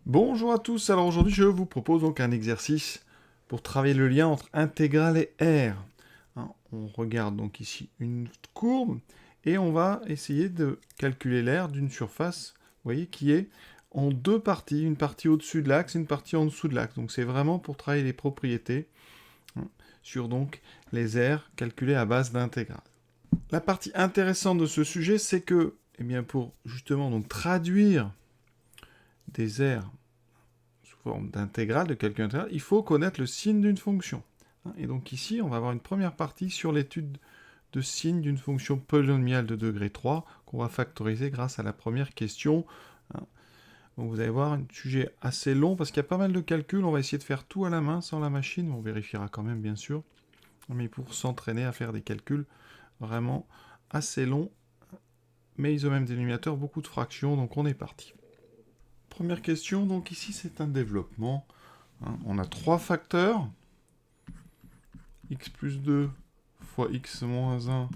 Bonjour à tous, alors aujourd'hui je vous propose donc un exercice pour travailler le lien entre intégrale et R. On regarde donc ici une courbe et on va essayer de calculer l'aire d'une surface, vous voyez, qui est en deux parties, une partie au-dessus de l'axe et une partie en dessous de l'axe. Donc c'est vraiment pour travailler les propriétés sur donc les aires calculées à base d'intégrale. La partie intéressante de ce sujet, c'est que, eh bien, pour justement donc traduire des aires sous forme d'intégrale, de calcul intégral, il faut connaître le signe d'une fonction. Et donc ici, on va avoir une première partie sur l'étude de signe d'une fonction polynomiale de degré 3 qu'on va factoriser grâce à la première question. Donc vous allez voir un sujet assez long parce qu'il y a pas mal de calculs. On va essayer de faire tout à la main sans la machine. On vérifiera quand même bien sûr. Mais pour s'entraîner à faire des calculs vraiment assez longs. Mais ils ont même des dénominateurs, beaucoup de fractions. Donc on est parti. Première question, donc ici c'est un développement. On a trois facteurs. X plus 2 fois x moins 1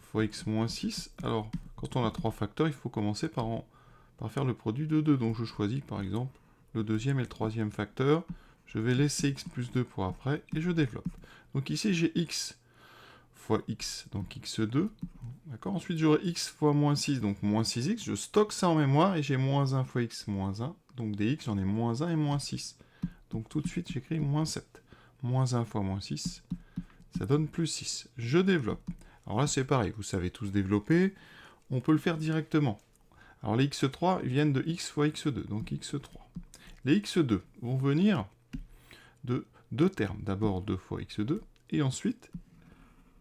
fois x moins 6. Alors, quand on a trois facteurs, il faut commencer par faire le produit de 2. Donc je choisis par exemple le deuxième et le troisième facteur. Je vais laisser x plus 2 pour après et je développe. Donc ici j'ai x fois x, donc x2. D'accord. Ensuite j'aurai x fois moins 6, donc moins 6x. Je stocke ça en mémoire et j'ai moins 1 fois x moins 1. Donc des x, j'en ai moins 1 et moins 6. Donc tout de suite j'écris moins 7. Moins 1 fois moins 6, ça donne plus 6. Je développe. Alors là c'est pareil, vous savez tous développer. On peut le faire directement. Alors les x3 viennent de x fois x2, donc x3. Les x2 vont venir de deux termes. D'abord 2 fois x2, et ensuite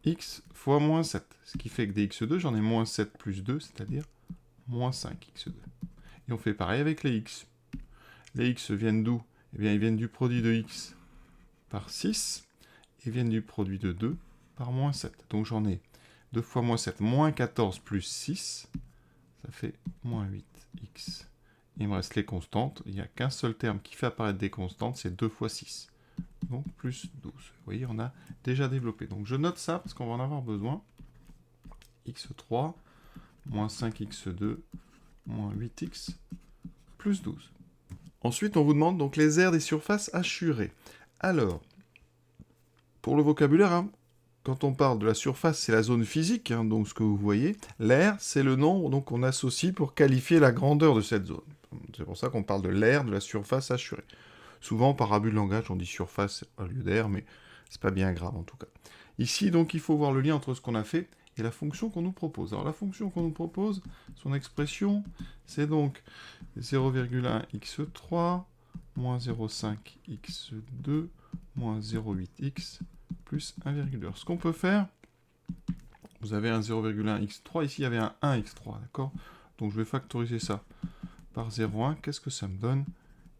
x fois moins 7. Ce qui fait que des x2, j'en ai moins 7 plus 2, c'est-à-dire moins 5 x2. Et on fait pareil avec les x. Les x viennent d'où? Eh bien, ils viennent du produit de x par 6, et viennent du produit de 2 par moins 7. Donc j'en ai 2 fois moins 7, moins 14 plus 6, ça fait moins 8x. Il me reste les constantes. Il n'y a qu'un seul terme qui fait apparaître des constantes, c'est 2 fois 6. Donc plus 12. Vous voyez, on a déjà développé. Donc je note ça parce qu'on va en avoir besoin. x3, moins 5x2, moins 8x, plus 12. Ensuite, on vous demande donc les aires des surfaces assurées. Alors, pour le vocabulaire, quand on parle de la surface, c'est la zone physique, donc ce que vous voyez. L'aire, c'est le nom qu'on associe pour qualifier la grandeur de cette zone. C'est pour ça qu'on parle de l'aire de la surface assurée. Souvent, par abus de langage, on dit surface au lieu d'air, mais c'est pas bien grave en tout cas. Ici, donc, il faut voir le lien entre ce qu'on a fait et la fonction qu'on nous propose. Alors, la fonction qu'on nous propose, son expression, c'est donc 0,1 x3, moins 0,5 x2, moins 0,8 x, plus 1,2. Ce qu'on peut faire, vous avez un 0,1 x3, ici il y avait un 1 x3, d'accord? Donc je vais factoriser ça par 0,1, qu'est-ce que ça me donne?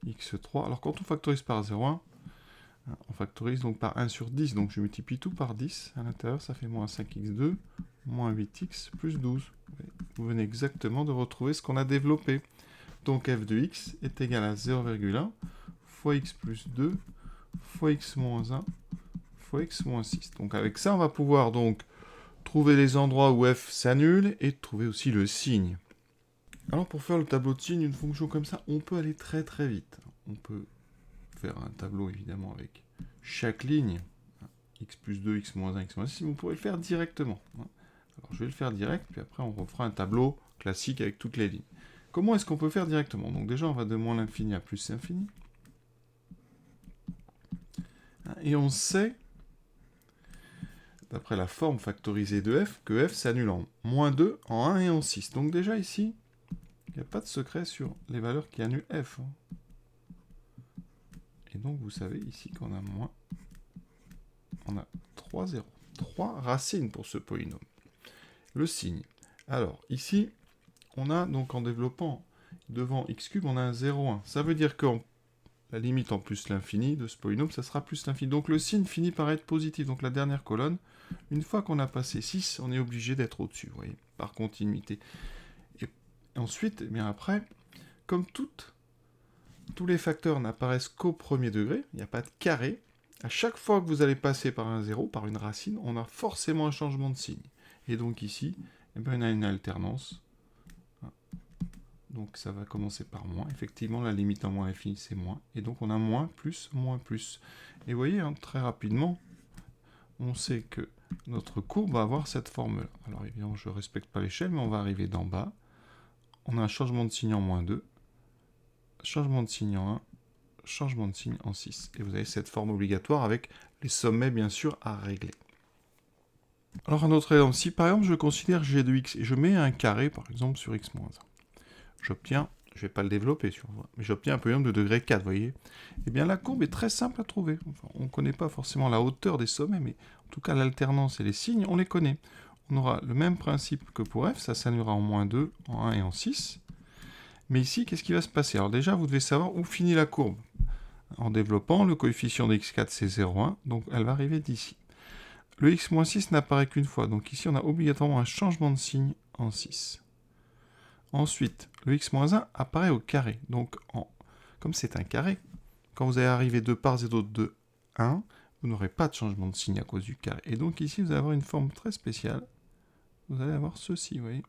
x3, alors quand on factorise par 0,1, on factorise donc par 1 sur 10, donc je multiplie tout par 10, à l'intérieur ça fait moins 5x2, moins 8x, plus 12. Vous venez exactement de retrouver ce qu'on a développé. Donc f de x est égal à 0,1 fois x plus 2 fois x moins 1 fois x moins 6. Donc avec ça, on va pouvoir donc trouver les endroits où f s'annule et trouver aussi le signe. Alors pour faire le tableau de signe d'une fonction comme ça, on peut aller très très vite. On peut faire un tableau évidemment avec chaque ligne, x plus 2, x moins 1, x moins 6, mais vous pourrez le faire directement. Alors je vais le faire direct, puis après on refera un tableau classique avec toutes les lignes. Comment est-ce qu'on peut faire directement? Donc déjà on va de moins l'infini à plus l'infini. Et on sait, d'après la forme factorisée de f, que f s'annule en moins 2, en 1 et en 6. Donc déjà ici, il n'y a pas de secret sur les valeurs qui annulent f. Et donc vous savez ici qu'on a moins, on a 3 zéros. 3 racines pour ce polynôme. Le signe. Alors ici, on a donc en développant devant x cube, on a un 0,1. Ça veut dire que la limite en plus l'infini de ce polynôme, ça sera plus l'infini. Donc le signe finit par être positif. Donc la dernière colonne, une fois qu'on a passé 6, on est obligé d'être au-dessus, vous voyez, par continuité. Et ensuite, eh bien après, comme tous les facteurs n'apparaissent qu'au premier degré, il n'y a pas de carré, à chaque fois que vous allez passer par un 0, par une racine, on a forcément un changement de signe. Et donc ici, eh bien, on a une alternance Donc ça va commencer par moins. Effectivement, la limite en moins infini, c'est moins. Et donc on a moins, plus, moins, plus. Et vous voyez, hein, très rapidement, on sait que notre courbe va avoir cette forme-là. Alors évidemment, je ne respecte pas l'échelle, mais on va arriver d'en bas. On a un changement de signe en moins 2, changement de signe en 1, changement de signe en 6. Et vous avez cette forme obligatoire avec les sommets, bien sûr, à régler. Alors un autre exemple, si par exemple je considère g de x et je mets un carré, par exemple, sur x-1, j'obtiens, je ne vais pas le développer sur moi, mais j'obtiens un polynôme de degré 4, vous voyez. Eh bien la courbe est très simple à trouver. Enfin, on ne connaît pas forcément la hauteur des sommets, mais en tout cas l'alternance et les signes, on les connaît. On aura le même principe que pour f, ça s'annulera en moins 2, en 1 et en 6. Mais ici, qu'est-ce qui va se passer? Alors déjà, vous devez savoir où finit la courbe. En développant, le coefficient de x4, c'est 0,1, donc elle va arriver d'ici. Le x-6 n'apparaît qu'une fois, donc ici on a obligatoirement un changement de signe en 6. Ensuite, le x-1 apparaît au carré, donc comme c'est un carré, quand vous allez arriver de part et d'autre de 1, vous n'aurez pas de changement de signe à cause du carré. Et donc ici, vous allez avoir une forme très spéciale. Vous allez avoir ceci, vous voyez.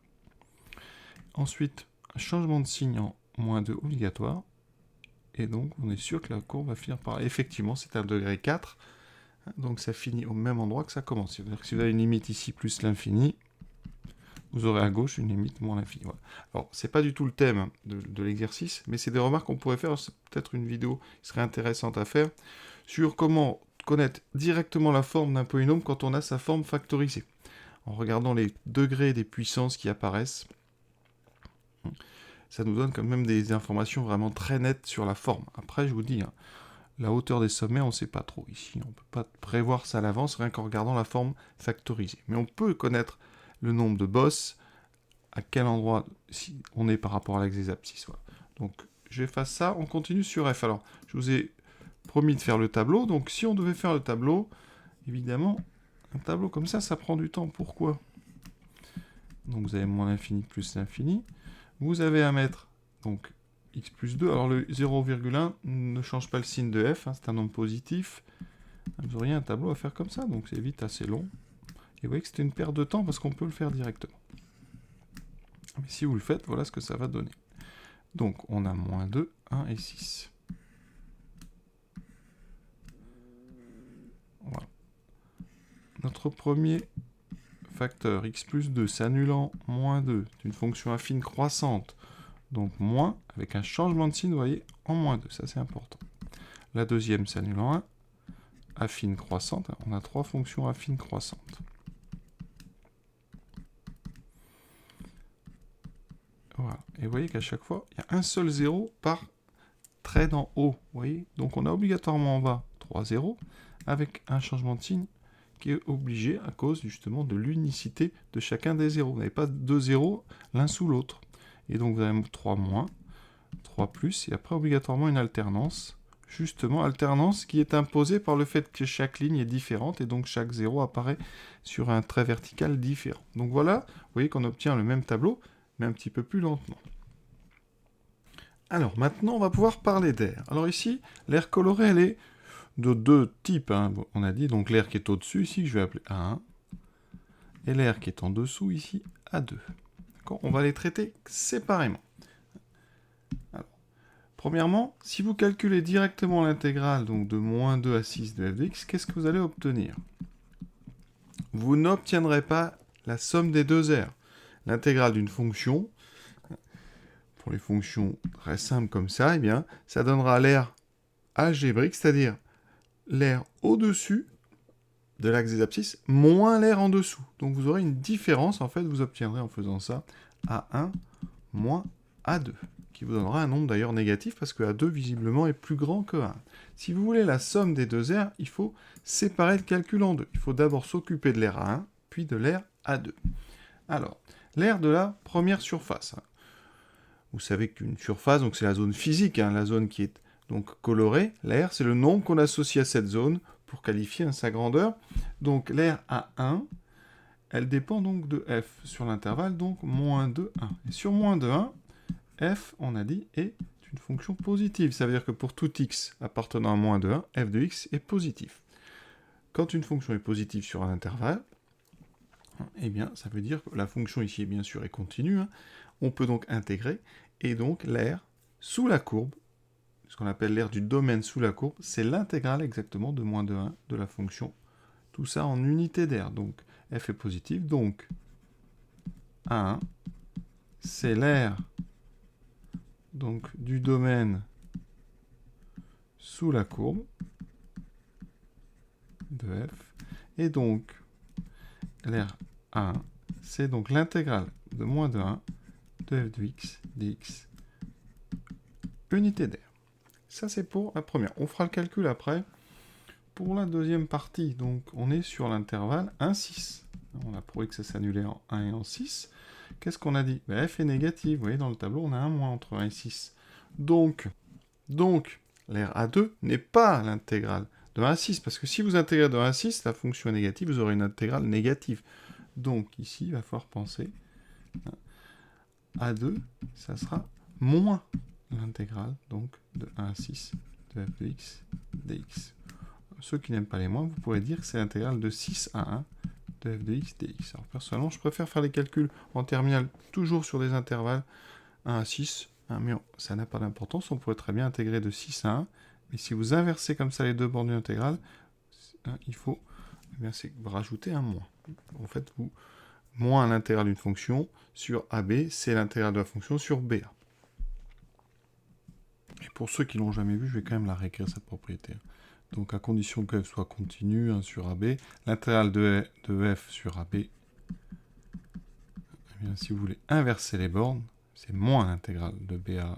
Ensuite, un changement de signe en moins 2 obligatoire. Et donc, on est sûr que la courbe va finir par... Effectivement, c'est un degré 4. Donc, ça finit au même endroit que ça commence. C'est-à-dire que si vous avez une limite ici plus l'infini, vous aurez à gauche une limite moins l'infini. Voilà. Alors, c'est pas du tout le thème de l'exercice, mais c'est des remarques qu'on pourrait faire. C'est peut-être une vidéo qui serait intéressante à faire sur comment connaître directement la forme d'un polynôme quand on a sa forme factorisée. En regardant les degrés des puissances qui apparaissent, ça nous donne quand même des informations vraiment très nettes sur la forme. Après, je vous dis, hein, la hauteur des sommets, on ne sait pas trop ici. On ne peut pas prévoir ça à l'avance, rien qu'en regardant la forme factorisée. Mais on peut connaître le nombre de bosses, à quel endroit si on est par rapport à l'axe des abscisses. Voilà. Donc, j'efface ça, on continue sur F. Alors, je vous ai promis de faire le tableau. Donc, si on devait faire le tableau, évidemment, un tableau comme ça prend du temps. Pourquoi? Donc, vous avez moins l'infini plus l'infini. Vous avez à mettre donc x plus 2. Alors le 0,1 ne change pas le signe de f, hein, c'est un nombre positif. Vous auriez un tableau à faire comme ça, donc c'est vite assez long. Et vous voyez que c'était une perte de temps parce qu'on peut le faire directement. Mais si vous le faites, voilà ce que ça va donner. Donc on a moins 2, 1 et 6. Voilà. Notre premier facteur, x plus 2, s'annulant moins 2, c'est une fonction affine croissante. Donc moins, avec un changement de signe, vous voyez, en moins 2, ça c'est important. La deuxième s'annule en 1, affine croissante, on a 3 fonctions affines croissantes. Voilà, et vous voyez qu'à chaque fois, il y a un seul 0 par trait d'en haut, vous voyez. Donc on a obligatoirement en bas 3 zéros, avec un changement de signe qui est obligé à cause justement de l'unicité de chacun des zéros. Vous n'avez pas deux zéros l'un sous l'autre. Et donc vous avez 3 moins, 3 plus, et après obligatoirement une alternance. Justement, alternance qui est imposée par le fait que chaque ligne est différente, et donc chaque zéro apparaît sur un trait vertical différent. Donc voilà, vous voyez qu'on obtient le même tableau, mais un petit peu plus lentement. Alors maintenant, on va pouvoir parler d'air. Alors ici, l'air coloré, elle est de deux types. Hein. Bon, on a dit donc l'air qui est au-dessus ici, que je vais appeler A1, et l'air qui est en dessous ici, A2. On va les traiter séparément. Alors, premièrement, si vous calculez directement l'intégrale donc de moins 2 à 6 de f de x, qu'est-ce que vous allez obtenir? Vous n'obtiendrez pas la somme des deux airs. L'intégrale d'une fonction, pour les fonctions très simples comme ça, eh bien, ça donnera l'air algébrique, c'est-à-dire l'air au-dessus de l'axe des abscisses, moins l'air en dessous. Donc vous aurez une différence, en fait, vous obtiendrez en faisant ça, A1 moins A2, qui vous donnera un nombre d'ailleurs négatif, parce que A2, visiblement, est plus grand que 1. Si vous voulez la somme des deux airs, il faut séparer le calcul en deux. Il faut d'abord s'occuper de l'air A1, puis de l'air A2. Alors, l'air de la première surface. Vous savez qu'une surface, donc c'est la zone physique, hein, la zone qui est donc colorée. L'air, c'est le nombre qu'on associe à cette zone pour qualifier sa grandeur. Donc l'air A1, elle dépend donc de f sur l'intervalle, donc moins 2, 1. Et sur moins 2, 1, f, on a dit, est une fonction positive. Ça veut dire que pour tout x appartenant à moins 2, 1, f de x est positif. Quand une fonction est positive sur un intervalle, eh bien, ça veut dire que la fonction ici, bien sûr, est continue. Hein. On peut donc intégrer, et donc l'aire sous la courbe, ce qu'on appelle l'aire du domaine sous la courbe, c'est l'intégrale exactement de moins de 1 de la fonction. Tout ça en unité d'aire, donc f est positif, donc A1, c'est l'aire donc du domaine sous la courbe de f, et donc l'aire A1, c'est donc l'intégrale de moins de 1 de f de x dx unité d'aire. Ça, c'est pour la première. On fera le calcul après. Pour la deuxième partie, donc, on est sur l'intervalle 1, 6. On a prouvé que ça s'annulait en 1 et en 6. Qu'est-ce qu'on a dit? F est négative. Vous voyez, dans le tableau, on a un moins entre 1 et 6. Donc l'aire A2 n'est pas l'intégrale de 1 à 6, parce que si vous intégrez de 1 à 6, la fonction est négative, vous aurez une intégrale négative. Donc, ici, il va falloir penser A2, ça sera moins l'intégrale, donc, de 1 à 6 de f de x dx. Ceux qui n'aiment pas les moins, vous pourrez dire que c'est l'intégrale de 6 à 1 de f de x dx. Alors, personnellement, je préfère faire les calculs en terminale, toujours sur des intervalles 1 à 6, mais ça n'a pas d'importance, on pourrait très bien intégrer de 6 à 1, mais si vous inversez comme ça les deux bornes d'une intégrale, il faut rajouter un moins. En fait, moins l'intégrale d'une fonction sur AB, c'est l'intégrale de la fonction sur BA. Et pour ceux qui ne l'ont jamais vu, je vais quand même la réécrire, cette propriété. Donc, à condition que f soit continu, 1 sur AB, l'intégrale de f sur AB, eh bien, si vous voulez inverser les bornes, c'est moins l'intégrale de BA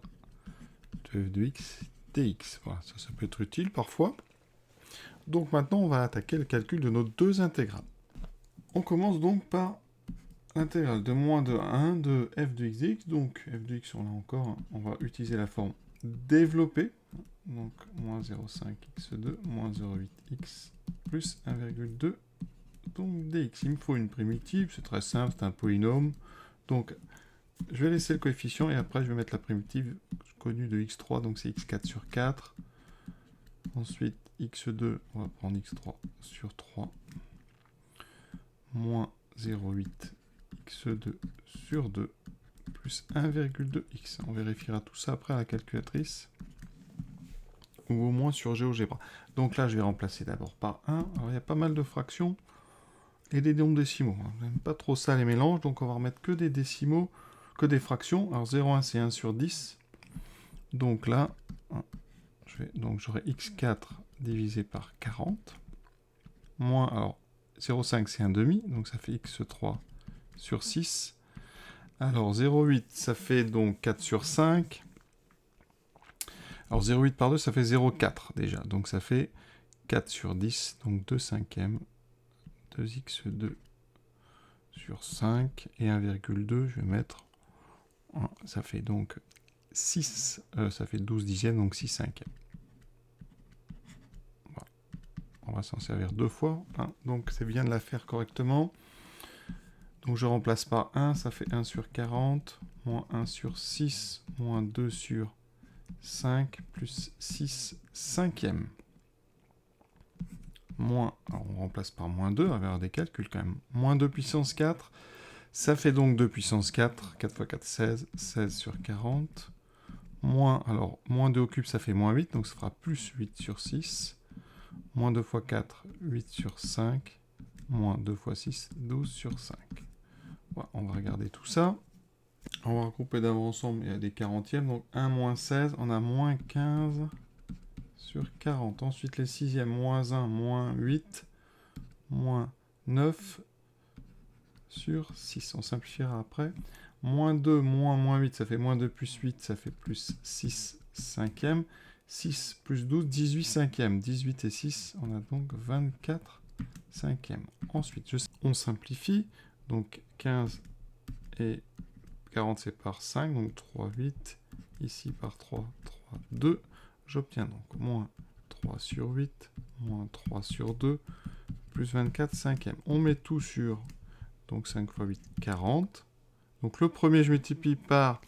de f de x dx. Voilà, ça peut être utile parfois. Donc maintenant, on va attaquer le calcul de nos deux intégrales. On commence donc par l'intégrale de moins de 1 de f de x dx. Donc f de x, on l'a encore, on va utiliser la forme développée. Donc moins 0,5x2 moins 0,8x plus 1,2 donc dx. Il me faut une primitive, c'est très simple, c'est un polynôme. Donc je vais laisser le coefficient et après je vais mettre la primitive connue de x3, donc c'est x4 sur 4. Ensuite x2, on va prendre x3 sur 3 moins 0,8 x2 sur 2 plus 1,2x. On vérifiera tout ça après à la calculatrice ou au moins sur GeoGebra. Donc là, je vais remplacer d'abord par 1. Alors, il y a pas mal de fractions et des nombres décimaux. Je n'aime pas trop ça, les mélanges, donc on va remettre que des décimaux, que des fractions. Alors 0,1, c'est 1 sur 10. Donc là, j'aurai x4 divisé par 40. Moins, alors 0,5, c'est un demi, donc ça fait x3 sur 6. Alors 0,8, ça fait donc 4 sur 5. Alors 0,8 par 2, ça fait 0,4 déjà. Donc ça fait 4 sur 10, donc 2 cinquièmes. 2x2 sur 5 et 1,2, je vais mettre... Ça fait donc 6, ça fait 12 dixièmes, donc 6 cinquièmes. Voilà. On va s'en servir deux fois, hein. Donc c'est bien de la faire correctement. Donc je remplace par 1, ça fait 1 sur 40, moins 1 sur 6, moins 2 sur 5, plus 6 cinquièmes. Moins, alors on remplace par moins 2, on va avoir des calculs quand même. Moins 2 puissance 4, ça fait donc 2 puissance 4, 4 fois 4, 16, 16 sur 40. Moins, alors, moins 2 au cube, ça fait moins 8, donc ça fera plus 8 sur 6. Moins 2 fois 4, 8 sur 5. Moins 2 fois 6, 12 sur 5. Voilà, on va regarder tout ça. On va regrouper d'abord ensemble, il y a des 40e, donc 1 moins 16, on a moins 15 sur 40. Ensuite, les 6e, moins 1, moins 8, moins 9 sur 6. On simplifiera après. Moins 2, moins 8, ça fait moins 2 plus 8, ça fait plus 6 cinquièmes. 6 plus 12, 18 cinquièmes. 18 et 6, on a donc 24 cinquièmes. Ensuite, on simplifie. Donc 15 et 40, c'est par 5, donc 3, 8. Ici par 3, 3, 2. J'obtiens donc moins 3 sur 8, moins 3 sur 2, plus 24 cinquièmes. On met tout sur, donc 5 fois 8, 40. Donc le premier, je multiplie par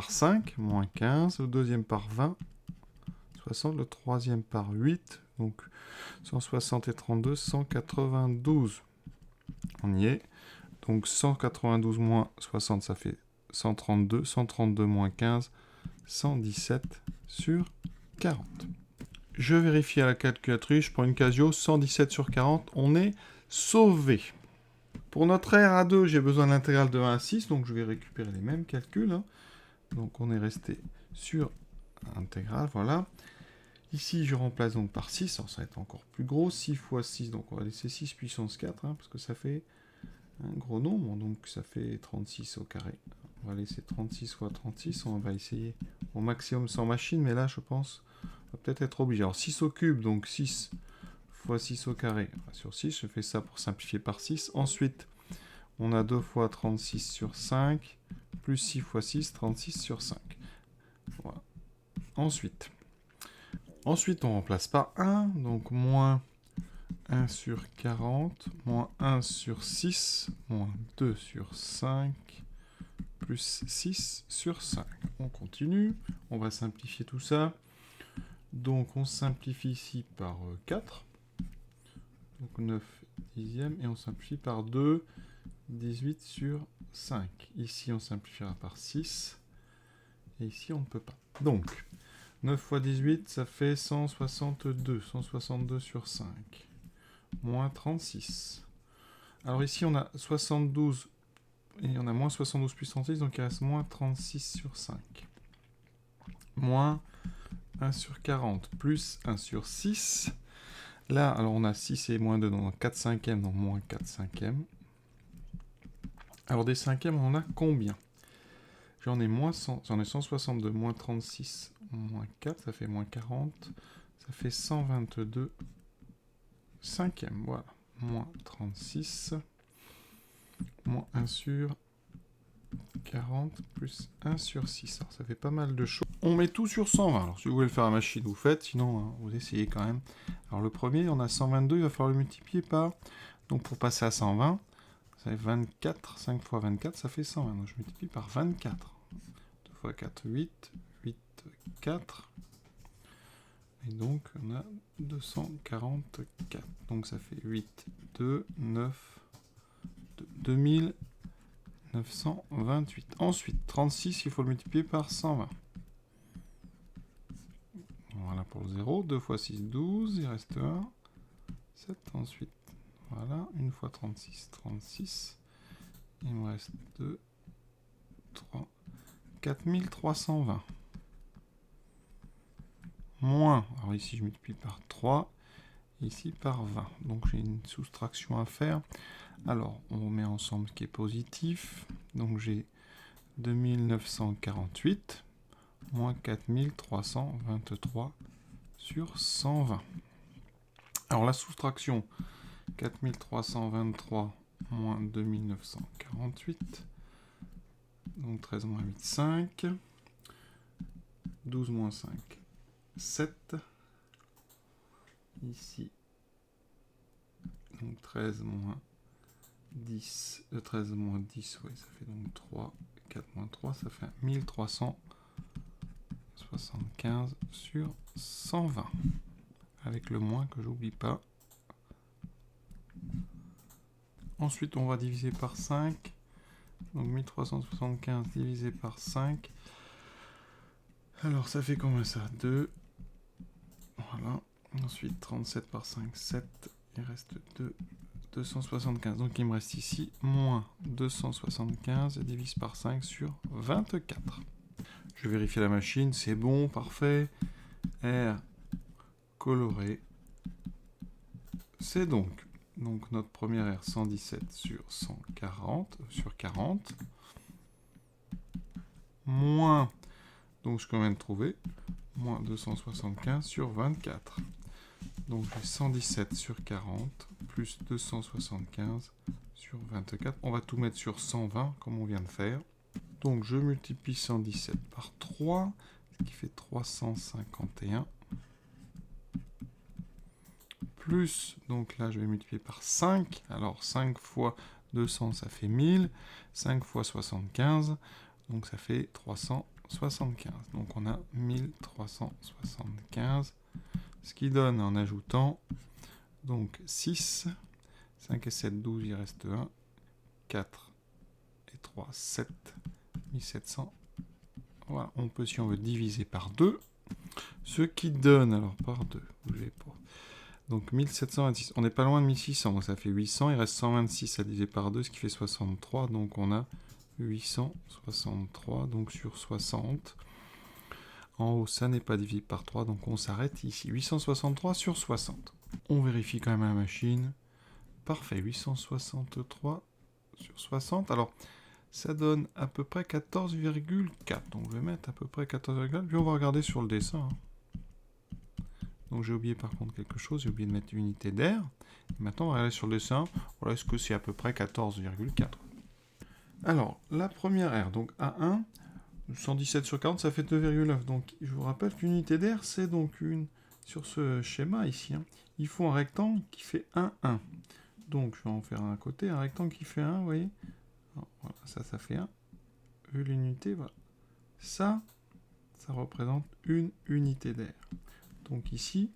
5, moins 15. Le deuxième par 20, 60. Le troisième par 8, donc 160 et 32, 192. On y est. Donc 192 moins 60, ça fait 132, 132 moins 15, 117 sur 40. Je vérifie à la calculatrice, je prends une Casio, 117 sur 40, on est sauvé. Pour notre R à 2, j'ai besoin de l'intégrale de 1 à 6, donc je vais récupérer les mêmes calculs. Hein. Donc on est resté sur l'intégrale, voilà. Ici, je remplace donc par 6, alors ça va être encore plus gros, 6 fois 6, donc on va laisser 6 puissance 4, hein, parce que ça fait un gros nombre, donc ça fait 36 au carré. On va laisser 36 fois 36, on va essayer au maximum sans machine, mais là, je pense, on va peut-être être obligé. Alors 6 au cube, donc 6 fois 6 au carré, sur 6, je fais ça pour simplifier par 6. Ensuite, on a 2 fois 36 sur 5, plus 6 fois 6, 36 sur 5. Voilà. Ensuite, on remplace par 1, donc moins 1 sur 40, moins 1 sur 6, moins 2 sur 5, plus 6 sur 5. On continue, on va simplifier tout ça. Donc on simplifie ici par 4, donc 9 dixièmes, et on simplifie par 2, 18 sur 5. Ici on simplifiera par 6, et ici on ne peut pas. Donc 9 fois 18, ça fait 162. 162 sur 5. Moins 36. Alors ici, on a 72. Et on a moins 72 puissance 10, donc il reste moins 36 sur 5. Moins 1 sur 40, plus 1 sur 6. Là, alors on a 6 et moins 2, donc 4 cinquièmes, donc moins 4 cinquièmes. Alors des cinquièmes, on en a combien ? J'en ai 162, moins 36, moins 4, ça fait moins 40, ça fait 122 cinquièmes, voilà. Moins 36, moins 1 sur 40, plus 1 sur 6. Alors ça fait pas mal de choses. On met tout sur 120. Alors si vous voulez le faire à la machine, vous faites, sinon hein, vous essayez quand même. Alors le premier, on a 122, il va falloir le multiplier par... Donc pour passer à 120, ça fait 24, 5 fois 24, ça fait 120. Donc je multiplie par 24. 2 fois 4, 8, 8, 4. Et donc on a 244. Donc ça fait 8, 2, 9, 2928. Ensuite, 36, il faut le multiplier par 120. Voilà pour le 0. 2 fois 6, 12. Il reste 1. 7 ensuite. Voilà. 1 fois 36, 36. Il me reste 2, 3, 4320. Moins. Alors ici, je multiplie par 3. Ici par 20. Donc j'ai une soustraction à faire. Alors, on remet ensemble ce qui est positif. Donc j'ai 2948 moins 4323 sur 120. Alors la soustraction, 4323 moins 2948, donc 13 moins 8, 5, 12 moins 5, 7, ici, donc 13 moins 10, 13 moins 10, oui, ça fait donc 3, 4 moins 3, ça fait 1375 sur 120. Avec le moins que j'oublie pas. Ensuite, on va diviser par 5. Donc 1375 divisé par 5. Alors, ça fait combien ça ? 2. Voilà. Ensuite, 37 par 5, 7. Il reste 2. 275. Donc, il me reste ici moins 275 divise par 5 sur 24. Je vérifie la machine. C'est bon, parfait. R coloré. C'est donc notre première R 117 sur 140, sur 40, moins, donc ce qu'on vient de trouver, moins 275 sur 24. Donc j'ai 117 sur 40, plus 275 sur 24. On va tout mettre sur 120, comme on vient de faire. Donc je multiplie 117 par 3, ce qui fait 351. Plus, donc là je vais multiplier par 5, alors 5 fois 200 ça fait 1000, 5 fois 75, donc ça fait 375, donc on a 1375, ce qui donne en ajoutant, donc 6, 5 et 7, 12, il reste 1, 4 et 3, 7, 1700. Voilà, on peut, si on veut, diviser par 2. Ce qui donne, alors par 2, bougez pas. Donc 1726, on n'est pas loin de 1600, donc ça fait 800, il reste 126 à diviser par 2, ce qui fait 63, donc on a 863, donc sur 60. En haut, ça n'est pas divisé par 3, donc on s'arrête ici. 863 sur 60. On vérifie quand même la machine. Parfait, 863 sur 60. Alors, ça donne à peu près 14,4. Donc je vais mettre à peu près 14,4, puis on va regarder sur le dessin. Hein. Donc j'ai oublié par contre quelque chose, j'ai oublié de mettre unité d'air. Maintenant on va regarder sur le dessin, voilà, est-ce que c'est à peu près 14,4. Alors, la première aire, donc A1, 117 sur 40, ça fait 2,9. Donc je vous rappelle qu'unité d'air, c'est donc une... Sur ce schéma ici, hein, il faut un rectangle qui fait 1, 1. Donc je vais en faire un à côté, un rectangle qui fait 1, vous voyez. Alors, voilà, ça fait 1. Vu l'unité, voilà. Ça représente une unité d'air. Donc ici,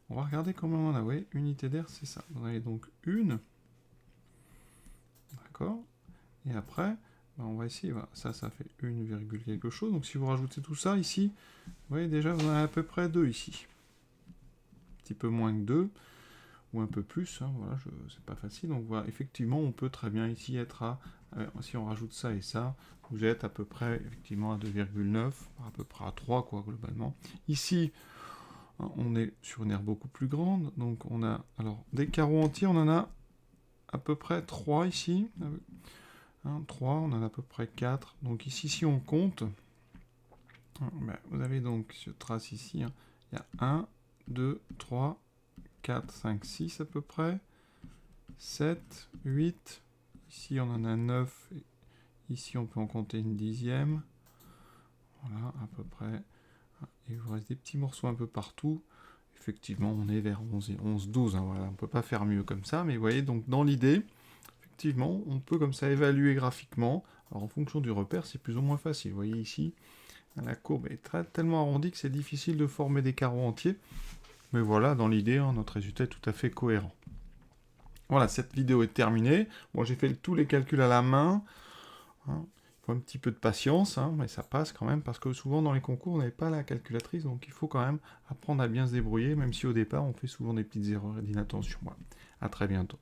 on va regarder comment on a. Oui, unité d'air, c'est ça. Vous avez donc une. D'accord. Et après, ben on va essayer. Voilà. Ça fait 1, quelque chose. Donc si vous rajoutez tout ça ici, vous voyez déjà, vous en avez à peu près 2 ici. Un petit peu moins que 2. Ou un peu plus. Hein, voilà, c'est pas facile. Donc voilà, effectivement, on peut très bien ici être à... si on rajoute ça et ça, vous êtes à peu près, effectivement, à 2,9. À peu près à 3, quoi, globalement. Ici... on est sur une aire beaucoup plus grande, donc on a, alors, des carreaux entiers, on en a à peu près 3 ici, 3, on en a à peu près 4, donc ici, si on compte, vous avez donc ce trace ici, hein, il y a 1, 2, 3, 4, 5, 6 à peu près, 7, 8, ici on en a 9, ici on peut en compter une dixième, voilà, à peu près. Il vous reste des petits morceaux un peu partout. Effectivement, on est vers 11, 12. Hein, voilà. On ne peut pas faire mieux comme ça. Mais vous voyez, donc dans l'idée, effectivement, on peut comme ça évaluer graphiquement. Alors en fonction du repère, c'est plus ou moins facile. Vous voyez ici, la courbe est tellement arrondie que c'est difficile de former des carreaux entiers. Mais voilà, dans l'idée, hein, notre résultat est tout à fait cohérent. Voilà, cette vidéo est terminée. Bon, j'ai fait tous les calculs à la main. Hein. Un petit peu de patience, hein, mais ça passe quand même, parce que souvent dans les concours, on n'avait pas la calculatrice, donc il faut quand même apprendre à bien se débrouiller, même si au départ, on fait souvent des petites erreurs et d'inattention. Voilà. À très bientôt.